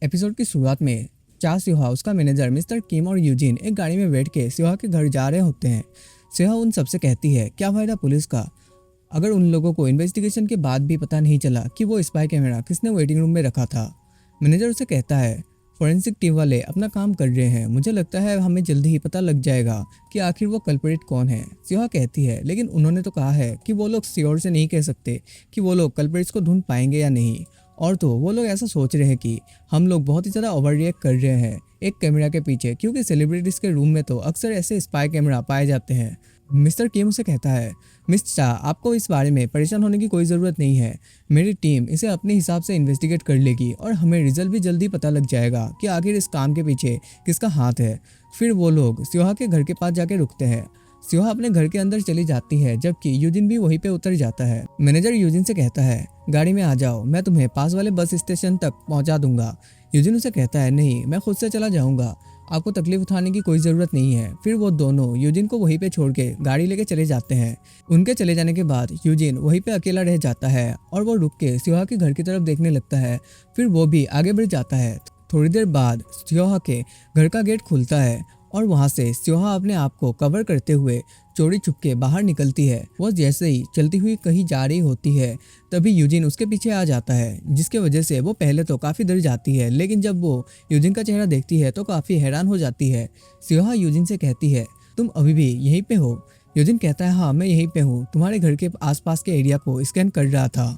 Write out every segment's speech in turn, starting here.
Episode की शुरुआत में चा सिहा, उसका मैनेजर मिस्टर किम और यूजिन एक गाड़ी में बैठ के सिहा के घर जा रहे होते हैं। सिहा उन सबसे कहती है, क्या फायदा पुलिस का अगर उन लोगों को इन्वेस्टिगेशन के बाद भी पता नहीं चला कि वो स्पाई कैमरा किसने वेटिंग रूम में रखा था। मैनेजर उसे कहता है, फॉरेंसिक टीम वाले अपना काम कर रहे हैं, मुझे लगता है हमें जल्दी ही पता लग जाएगा कि आखिर वो कल्प्रिट कौन है। सिहा कहती है, लेकिन उन्होंने तो कहा है कि वो लोग श्योर से नहीं कह सकते कि वो लोग कल्प्रिट्स को ढूंढ पाएंगे या नहीं, और तो वो लोग ऐसा सोच रहे हैं कि हम लोग बहुत ही ज़्यादा ओवर रिएक्ट कर रहे हैं एक कैमरा के पीछे, क्योंकि सेलिब्रिटीज़ के रूम में तो अक्सर ऐसे स्पाई कैमरा पाए जाते हैं। मिस्टर किम उसे कहता है, मिस चा, आपको इस बारे में परेशान होने की कोई ज़रूरत नहीं है, मेरी टीम इसे अपने हिसाब से इन्वेस्टिगेट कर लेगी और हमें रिजल्ट भी जल्दी पता लग जाएगा कि आखिर इस काम के पीछे किसका हाथ है। फिर वो लोग सिहा के घर के पास जाके रुकते हैं। सिहा अपने घर के अंदर चली जाती है, जबकि यूजिन भी वहीं पे उतर जाता है। मैनेजर यूजिन से कहता है, गाड़ी में आ जाओ, मैं तुम्हें पास वाले बस स्टेशन तक पहुंचा दूंगा। यूजिन उसे कहता है, नहीं, मैं खुद से चला जाऊंगा, आपको तकलीफ उठाने की कोई ज़रूरत नहीं है। फिर वो दोनों यूजिन को वहीं पे छोड़ के गाड़ी लेके चले जाते हैं। उनके चले जाने के बाद यूजिन वहीं पे अकेला रह जाता है और वो रुक के सिहा के घर की तरफ देखने लगता है। फिर वो भी आगे बढ़ जाता है। थोड़ी देर बाद सिहा के घर का गेट खुलता है और वहाँ से सिहा अपने आप को कवर करते हुए चोरी छुपके बाहर निकलती है। वो जैसे ही चलती हुई कहीं जा रही होती है, तभी यूजिन उसके पीछे आ जाता है, जिसके वजह से वो पहले तो काफ़ी डर जाती है, लेकिन जब वो यूजिन का चेहरा देखती है तो काफ़ी हैरान हो जाती है। सिहा यूजिन से कहती है, तुम अभी भी यहीं पे हो? यूजिन कहता है, हाँ, मैं यहीं पे हूँ, तुम्हारे घर के आसपास के एरिया को स्कैन कर रहा था।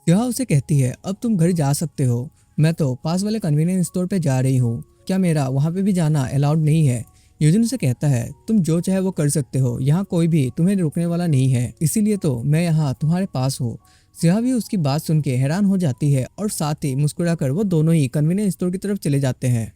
सिहा उसे कहती है, अब तुम घर जा सकते हो, मैं तो पास वाले कन्वीनियंस स्टोर पे जा रही हूँ, क्या मेरा वहाँ पे भी जाना अलाउड नहीं है? यूजिन उसे कहता है, तुम जो चाहे वो कर सकते हो, यहाँ कोई भी तुम्हें रोकने वाला नहीं है, इसीलिए तो मैं यहाँ तुम्हारे पास हूँ। सिहा भी उसकी बात सुन के हैरान हो जाती है और साथ ही मुस्कुराकर वो दोनों ही कन्वीनियंस स्टोर की तरफ चले जाते हैं।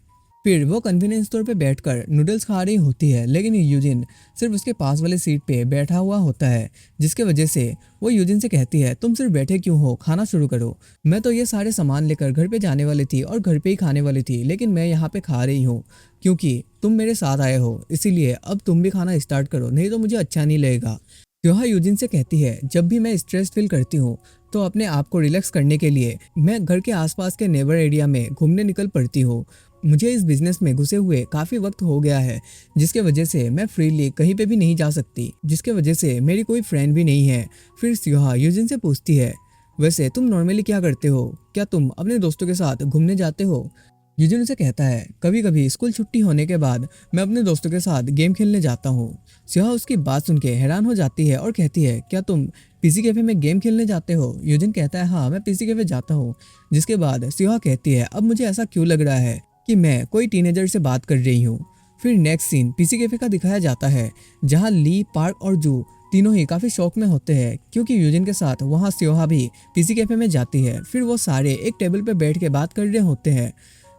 फिर वो कन्वीनियंस स्टोर पे बैठकर नूडल्स खा रही होती है, लेकिन यूजिन सिर्फ उसके पास वाले सीट पे बैठा हुआ होता है, जिसके वजह से वो यूजिन से कहती है, तुम सिर्फ बैठे क्यों हो, खाना शुरू करो। मैं तो ये सारे सामान लेकर घर पे जाने वाली थी और घर पे ही खाने वाली थी, लेकिन मैं यहाँ पे खा रही हूँ क्योंकि तुम मेरे साथ आए हो, इसीलिए अब तुम भी खाना स्टार्ट करो, नहीं तो मुझे अच्छा नहीं लगेगा। सिहा यूजिन से कहती है, जब भी मैं स्ट्रेस फील करती हूँ तो अपने आप को रिलैक्स करने के लिए मैं घर के आसपास के नेबर एरिया में घूमने निकल पड़ती हूँ। मुझे इस बिजनेस में घुसे हुए काफ़ी वक्त हो गया है, जिसके वजह से मैं फ्रीली कहीं पे भी नहीं जा सकती, जिसके वजह से मेरी कोई फ्रेंड भी नहीं है। फिर सिहा यूजिन से पूछती है, वैसे तुम नॉर्मली क्या करते हो, क्या तुम अपने दोस्तों के साथ घूमने जाते हो? यूजिन उसे कहता है, कभी कभी स्कूल छुट्टी होने के बाद मैं अपने दोस्तों के साथ गेम खेलने जाता हूँ। सिहा उसकी बात सुन के हैरान हो जाती है और कहती है, क्या तुम पीसी कैफे में गेम खेलने जाते हो? यूजिन कहता है, हाँ, मैं पीसी कैफे जाता हूँ। जिसके बाद सिहा कहती है, अब मुझे ऐसा क्यों लग रहा है कि मैं कोई टीनेजर से बात कर रही हूँ। फिर नेक्स्ट सीन पीसी कैफे का दिखाया जाता है, जहाँ ली, पार्क और जू तीनों ही काफ़ी शौक में होते हैं, क्योंकि यूजिन के साथ वहाँ सिहा भी पीसी कैफे में जाती है। फिर वो सारे एक टेबल पे बैठ के बात कर रहे होते हैं।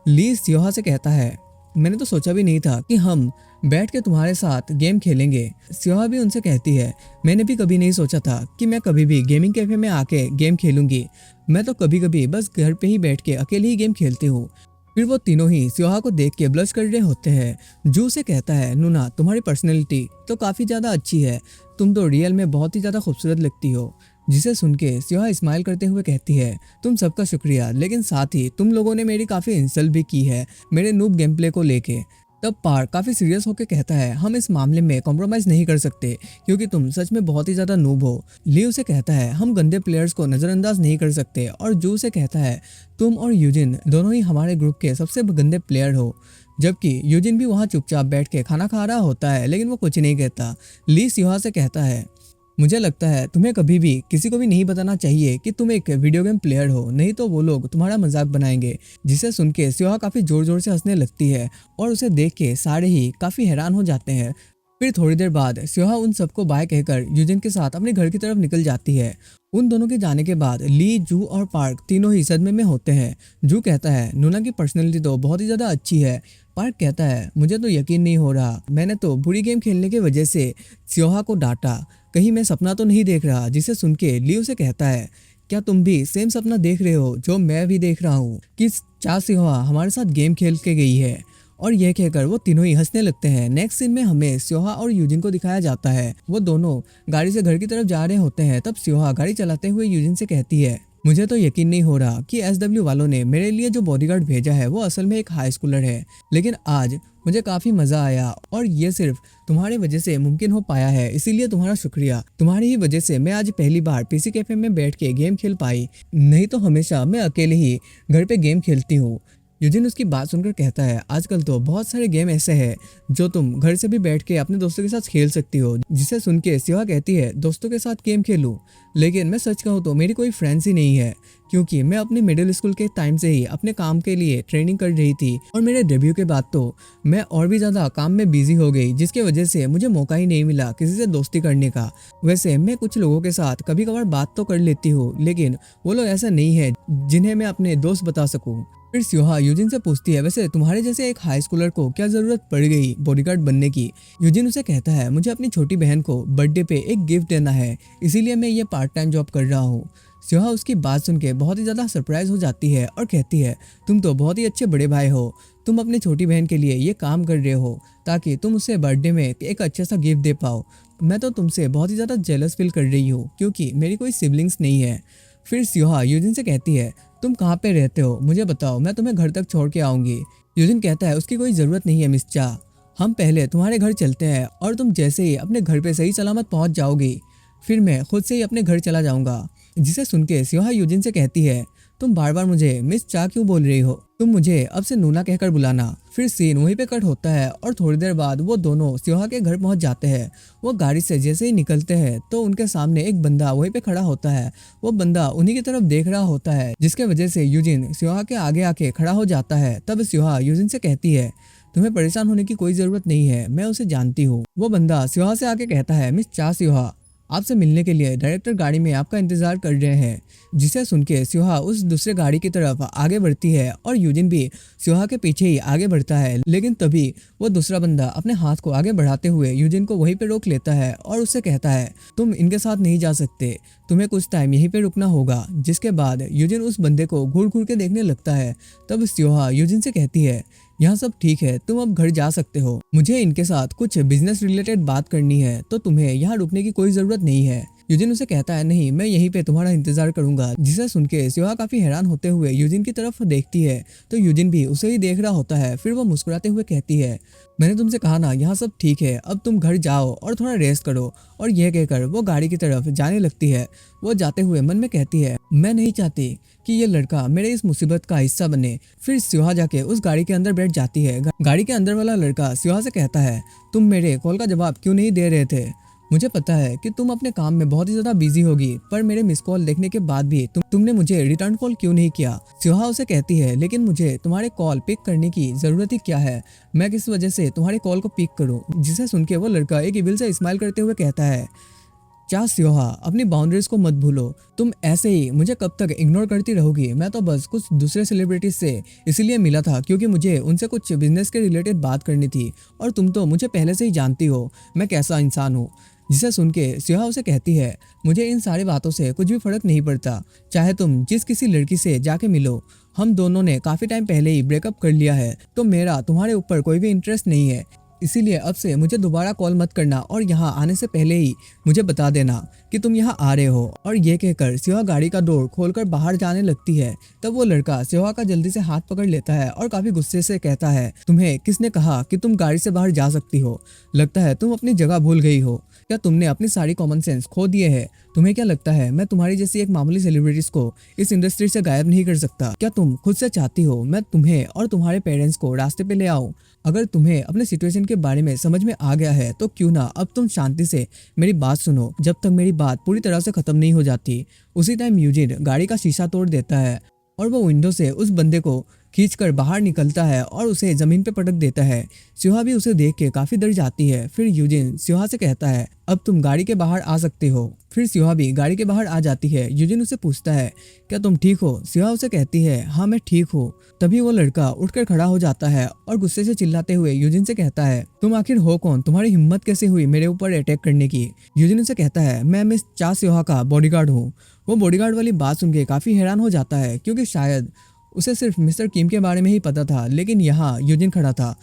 ली सिहा से कहता है, मैंने तो सोचा भी नहीं था कि हम बैठ के तुम्हारे साथ गेम खेलेंगे। सिहा भी उनसे कहती है, मैंने भी कभी नहीं सोचा था कि मैं कभी भी गेमिंग कैफे में आके गेम खेलूंगी, मैं तो कभी कभी बस घर पे ही बैठ के अकेले ही गेम खेलती हूँ। फिर वो तीनों ही सिहा को देख के ब्लश कर रहे होते हैं। जू से कहता है, नूना, तुम्हारी पर्सनैलिटी तो काफ़ी ज़्यादा अच्छी है, तुम तो रियल में बहुत ही ज़्यादा खूबसूरत लगती हो। जिसे सुन के सिहा स्माइल करते हुए कहती है, तुम सबका शुक्रिया, लेकिन साथ ही तुम लोगों ने मेरी काफ़ी इंसल्ट भी की है मेरे नूब गेम प्ले को लेके। तब पार्क काफ़ी सीरियस होकर कहता है, हम इस मामले में कॉम्प्रोमाइज़ नहीं कर सकते, क्योंकि तुम सच में बहुत ही ज़्यादा नूब हो। ली उसे कहता है, हम गंदे प्लेयर्स को नज़रअंदाज नहीं कर सकते। और जू से कहता है, तुम और यूजिन दोनों ही हमारे ग्रुप के सबसे गंदे प्लेयर हो। जबकि यूजिन भी वहाँ चुपचाप बैठ के खाना खा रहा होता है, लेकिन वो कुछ नहीं कहता। ली सिहा से कहता है, मुझे लगता है तुम्हें कभी भी किसी को भी नहीं बताना चाहिए कि तुम एक वीडियो गेम प्लेयर हो, नहीं तो वो लोग तुम्हारा मजाक बनाएंगे। जिसे सुन के सिहा काफ़ी जोर जोर से हंसने लगती है और उसे देख के सारे ही काफ़ी हैरान हो जाते हैं। फिर थोड़ी देर बाद सिहा उन सबको बाय कहकर यूजिन के साथ अपने घर की तरफ निकल जाती है। उन दोनों के जाने के बाद ली, जू और पार्क तीनों ही सदमे में होते हैं। जू कहता है, नूना की पर्सनैलिटी तो बहुत ही ज़्यादा अच्छी है। पार्क कहता है, मुझे तो यकीन नहीं हो रहा, मैंने तो बुरी गेम खेलने की वजह से सिहा को डांटा, कहीं मैं सपना तो नहीं देख रहा। जिसे सुन के ली उसे कहता है, क्या तुम भी सेम सपना देख रहे हो जो मैं भी देख रहा हूँ कि चा सिहा हमारे साथ गेम खेल के गई है? और यह कहकर वो तीनों ही हंसने लगते हैं। नेक्स्ट सीन में हमें सिहा और यूजिन को दिखाया जाता है। वो दोनों गाड़ी से घर की तरफ जा रहे होते हैं। तब सिहा गाड़ी चलाते हुए यूजिन से कहती है, मुझे तो यकीन नहीं हो रहा कि एसडब्ल्यू वालों ने मेरे लिए जो बॉडीगार्ड भेजा है वो असल में एक हाई स्कूलर है। लेकिन आज मुझे काफी मजा आया और ये सिर्फ तुम्हारी वजह से मुमकिन हो पाया है, इसीलिए तुम्हारा शुक्रिया। तुम्हारी ही वजह से मैं आज पहली बार पीसी कैफे में बैठ के गेम खेल पाई, नहीं तो हमेशा मैं अकेले ही घर पे गेम खेलती हूँ। यूजिन उसकी बात सुनकर कहता है, आजकल तो बहुत सारे गेम ऐसे हैं जो तुम घर से भी बैठ के अपने दोस्तों के साथ खेल सकती हो। जिसे सुन के सिवा कहती है, दोस्तों के साथ गेम खेलूं? लेकिन मैं सच कहूँ तो मेरी कोई फ्रेंड्स ही नहीं है, क्योंकि मैं अपने मिडिल स्कूल के टाइम से ही अपने काम के लिए ट्रेनिंग कर रही थी और मेरे डेब्यू के बाद तो मैं और भी ज़्यादा काम में बिजी हो गई, जिसके वजह से मुझे मौका ही नहीं मिला किसी से दोस्ती करने का। वैसे मैं कुछ लोगों के साथ कभी कभार बात तो कर लेती हूँ, लेकिन वो लोग ऐसा नहीं है जिन्हें मैं अपने दोस्त बता सकूँ। फिर स्योहा यूजिन से पूछती है, वैसे तुम्हारे जैसे एक हाई स्कूलर को क्या जरूरत पड़ गई बॉडीगार्ड बनने की? यूजिन उसे कहता है, मुझे अपनी छोटी बहन को बर्थडे पे एक गिफ्ट देना है, इसीलिए मैं ये पार्ट टाइम जॉब कर रहा हूँ। स्योहा उसकी बात सुन के बहुत ही ज़्यादा सरप्राइज हो जाती है और कहती है, तुम तो बहुत ही अच्छे बड़े भाई हो, तुम अपनी छोटी बहन के लिए ये काम कर रहे हो ताकि तुम उसे बर्थडे में एक अच्छा सा गिफ्ट दे पाओ। मैं तो तुमसे बहुत ही ज़्यादा जेलस फील कर रही हूँ क्योंकि मेरी कोई सिबलिंग्स नहीं है। फिर स्योहा यूजिन से कहती है, तुम कहाँ पे रहते हो मुझे बताओ, मैं तुम्हें घर तक छोड़ के आऊंगी। यूजिन कहता है, उसकी कोई ज़रूरत नहीं है मिस चा, हम पहले तुम्हारे घर चलते हैं और तुम जैसे ही अपने घर पे सही सलामत पहुंच जाओगी फिर मैं खुद से ही अपने घर चला जाऊंगा। जिसे सुन के स्योहा यूजिन से कहती है, तुम बार बार मुझे मिस चा क्यों बोल रही हो, तुम मुझे अब से नूना कहकर बुलाना। फिर सीन वहीं पे कट होता है और थोड़ी देर बाद वो दोनों स्योहा के घर पहुंच जाते हैं। वो गाड़ी से जैसे ही निकलते हैं तो उनके सामने एक बंदा वहीं पे खड़ा होता है। वो बंदा उन्हीं की तरफ देख रहा होता है, जिसके वजह से यूजिन स्योहा के आगे आके खड़ा हो जाता है। तब स्योहा यूजिन से कहती है, तुम्हें परेशान होने की कोई जरूरत नहीं है, मैं उसे जानती हूँ। वो बंदा स्योहा से आके कहता है, मिस चा स्योहा, आपसे मिलने के लिए डायरेक्टर गाड़ी में आपका इंतजार कर रहे हैं। जिसे सुन के स्योहा उस दूसरे गाड़ी की तरफ आगे बढ़ती है और यूजिन भी स्योहा के पीछे ही आगे बढ़ता है। लेकिन तभी वो दूसरा बंदा अपने हाथ को आगे बढ़ाते हुए यूजिन को वहीं पे रोक लेता है और उससे कहता है, तुम इनके साथ नहीं जा सकते, तुम्हें कुछ टाइम यहीं पे रुकना होगा। जिसके बाद यूजिन उस बंदे को घूर घूर के देखने लगता है। तब स्योहा यूजिन से कहती है, यहाँ सब ठीक है, तुम अब घर जा सकते हो, मुझे इनके साथ कुछ बिजनेस रिलेटेड बात करनी है, तो तुम्हें यहाँ रुकने की कोई जरूरत नहीं है। यूजिन उसे कहता है, नहीं मैं यहीं पे तुम्हारा इंतजार करूंगा। जिसे सुन के स्योहा काफी हैरान होते हुए यूजिन की तरफ देखती है तो यूजिन भी उसे ही देख रहा होता है। फिर वो मुस्कुराते हुए कहती है, मैंने तुमसे कहा ना यहाँ सब ठीक है, अब तुम घर जाओ और थोड़ा रेस्ट करो। और यह कहकर वो गाड़ी की तरफ जाने लगती है। वो जाते हुए मन में कहती है, मैं नहीं चाहती कि ये लड़का मेरे इस मुसीबत का हिस्सा बने। फिर स्योहा जाके उस गाड़ी के अंदर बैठ जाती है। गाड़ी के अंदर वाला लड़का स्योहा से कहता है, तुम मेरे कॉल का जवाब क्यों नहीं दे रहे थे? मुझे पता है कि तुम अपने काम में बहुत ही ज्यादा बिजी होगी, पर मेरे मिस कॉल देखने के बाद भी तुमने मुझे रिटर्न कॉल क्यों नहीं किया? स्योहा उसे कहती है, लेकिन मुझे तुम्हारे कॉल पिक करने की जरूरत ही क्या है, मैं किस वजह से तुम्हारे कॉल को पिक करूं? जिसे सुन के वो लड़का एक इविल से स्माइल करते हुए कहता है, क्या स्योहा, अपनी बाउंड्रीज को मत भूलो, तुम ऐसे ही मुझे कब तक इग्नोर करती रहोगी? मैं तो बस कुछ दूसरे सेलिब्रिटीज से इसलिए मिला था क्योंकि मुझे उनसे कुछ बिजनेस के रिलेटेड बात करनी थी, और तुम तो मुझे पहले से ही जानती हो मैं कैसा इंसान हूँ। जिसे सुन के स्योहा उसे कहती है, मुझे इन सारी बातों से कुछ भी फर्क नहीं पड़ता, चाहे तुम जिस किसी लड़की से जाके मिलो, हम दोनों ने काफी टाइम पहले ही ब्रेकअप कर लिया है, तो मेरा तुम्हारे ऊपर कोई भी इंटरेस्ट नहीं है। इसीलिए अब से मुझे दोबारा कॉल मत करना और यहाँ आने से पहले ही मुझे बता देना कि तुम यहाँ आ रहे हो। और ये कहकर स्योहा गाड़ी का डोर खोलकर बाहर जाने लगती है। तब वो लड़का स्योहा का जल्दी से हाथ पकड़ लेता है और काफी गुस्से से कहता है, तुम्हें किसने कहा कि तुम गाड़ी से बाहर जा सकती हो? लगता है तुम अपनी जगह भूल गई हो। क्या तुमने अपनी सारी कॉमन सेंस खो दिए है? तुम्हें क्या लगता है मैं तुम्हारी जैसी एक मामूली सेलिब्रिटीज को इस इंडस्ट्री से गायब नहीं कर सकता? क्या तुम खुद से चाहती हो मैं तुम्हें और तुम्हारे पेरेंट्स को रास्ते पे ले आऊं? अगर तुम्हें अपने सिचुएशन के बारे में समझ में आ गया है तो क्यों ना अब तुम शांति से मेरी बात सुनो जब तक मेरी बात पूरी तरह से खत्म नहीं हो जाती। उसी टाइम यूजिन गाड़ी का शीशा तोड़ देता है और वो विंडो से उस बंदे को खींचकर बाहर निकलता है और उसे जमीन पे पटक देता है। स्योहा भी उसे देख के काफी डर जाती है। फिर यूजिन स्योहा से कहता है, अब तुम गाड़ी के बाहर आ सकते हो। फिर स्योहा भी गाड़ी के बाहर आ जाती है। यूजिन उसे पूछता है, क्या तुम ठीक हो? स्योहा उसे कहती है, हाँ मैं ठीक हूँ। तभी वो लड़का उठकर खड़ा हो जाता है और गुस्से से चिल्लाते हुए यूजिन से कहता है, तुम आखिर हो कौन? तुम्हारी हिम्मत कैसे हुई मेरे ऊपर अटैक करने की? यूजिन उसे कहता है, मैं मिस चा स्योहा का बॉडीगार्ड हूँ। वो बॉडीगार्ड वाली बात सुन के काफी हैरान हो जाता है क्योंकि शायद उसे सिर्फ मिस्टर किम के बारे में ही पता था, लेकिन यहाँ यूजिन खड़ा था।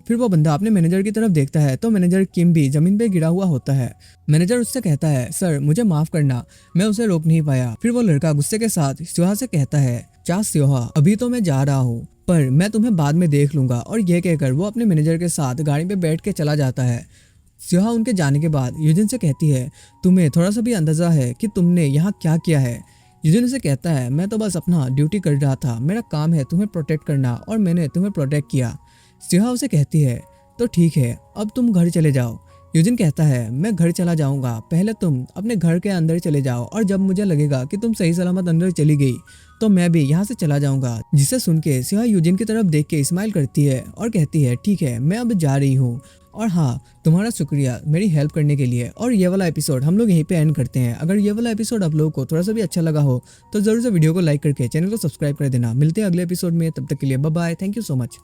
फिर वो बंदा अपने मैनेजर की तरफ देखता है तो मैनेजर किम भी जमीन पे गिरा हुआ होता है। मैनेजर उससे कहता है, सर मुझे माफ करना, मैं उसे रोक नहीं पाया। फिर वो लड़का गुस्से के साथ स्योहा से कहता है, चा स्योहा, अभी तो मैं जा रहा हूँ, पर मैं तुम्हें बाद में देख लूंगा। और ये कहकर वो अपने मैनेजर के साथ गाड़ी पे बैठ के चला जाता है। स्योहा उनके जाने के बाद यूजिन से कहती है, तुम्हें थोड़ा सा भी अंदाजा है कि तुमने यहाँ क्या किया है? यूजिन उसे कहता है, मैं तो बस अपना ड्यूटी कर रहा था, मेरा काम है तुम्हें प्रोटेक्ट करना और मैंने तुम्हें प्रोटेक्ट किया। स्योहा उसे कहती है, तो ठीक है, अब तुम घर चले जाओ। यूजिन कहता है, मैं घर चला जाऊंगा, पहले तुम अपने घर के अंदर चले जाओ और जब मुझे लगेगा कि तुम सही सलामत अंदर चली गई तो मैं भी यहाँ से चला जाऊंगा। जिसे सुन के स्योहा यूजिन की तरफ देख के स्माइल करती है और कहती है, ठीक है, मैं अब जा रही हूँ, और हाँ, तुम्हारा शुक्रिया मेरी हेल्प करने के लिए। और ये वाला एपिसोड हम लोग यहीं पे एंड करते हैं। अगर ये वाला एपिसोड आप लोगों को थोड़ा सा भी अच्छा लगा हो तो जरूर से वीडियो को लाइक करके चैनल को सब्सक्राइब कर देना। मिलते हैं अगले एपिसोड में, तब तक के लिए bye bye, thank you so much.